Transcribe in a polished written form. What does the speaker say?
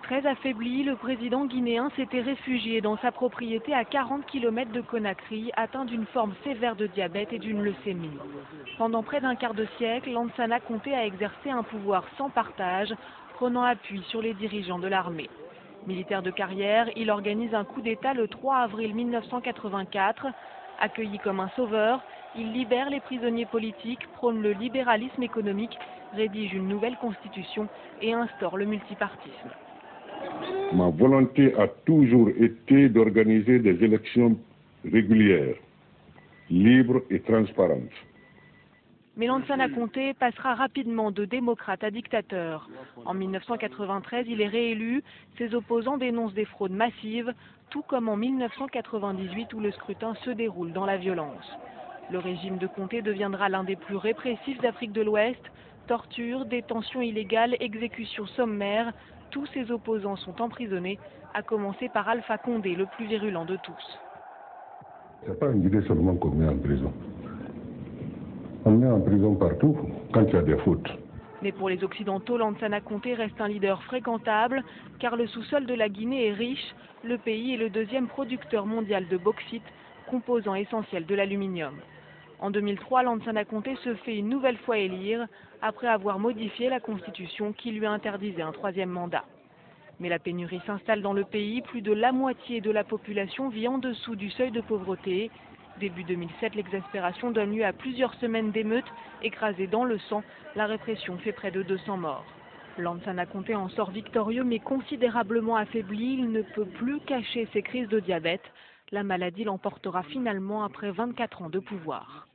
Très affaibli, le président guinéen s'était réfugié dans sa propriété à 40 km de Conakry, atteint d'une forme sévère de diabète et d'une leucémie. Pendant près d'un quart de siècle, Lansana Conté a exercé un pouvoir sans partage, prenant appui sur les dirigeants de l'armée. Militaire de carrière, il organise un coup d'État le 3 avril 1984. Accueilli comme un sauveur, il libère les prisonniers politiques, prône le libéralisme économique, rédige une nouvelle constitution et instaure le multipartisme. Ma volonté a toujours été d'organiser des élections régulières, libres et transparentes. Mais Lansana Conté passera rapidement de démocrate à dictateur. En 1993, il est réélu. Ses opposants dénoncent des fraudes massives, tout comme en 1998 où le scrutin se déroule dans la violence. Le régime de Conté deviendra l'un des plus répressifs d'Afrique de l'Ouest. Torture, détention illégale, exécution sommaire, tous ses opposants sont emprisonnés, à commencer par Alpha Condé, le plus virulent de tous. Ce n'est pas une idée seulement qu'on met en prison. On met en prison partout quand il y a des fautes. Mais pour les Occidentaux, Lansana Conté reste un leader fréquentable, car le sous-sol de la Guinée est riche. Le pays est le deuxième producteur mondial de bauxite, composant essentiel de l'aluminium. En 2003, Lansana Conté se fait une nouvelle fois élire, après avoir modifié la constitution qui lui interdisait un troisième mandat. Mais la pénurie s'installe dans le pays, plus de la moitié de la population vit en dessous du seuil de pauvreté. Début 2007, l'exaspération donne lieu à plusieurs semaines d'émeutes, écrasées dans le sang. La répression fait près de 200 morts. Lansana Conté en sort victorieux mais considérablement affaibli. Il ne peut plus cacher ses crises de diabète. La maladie l'emportera finalement après 24 ans de pouvoir.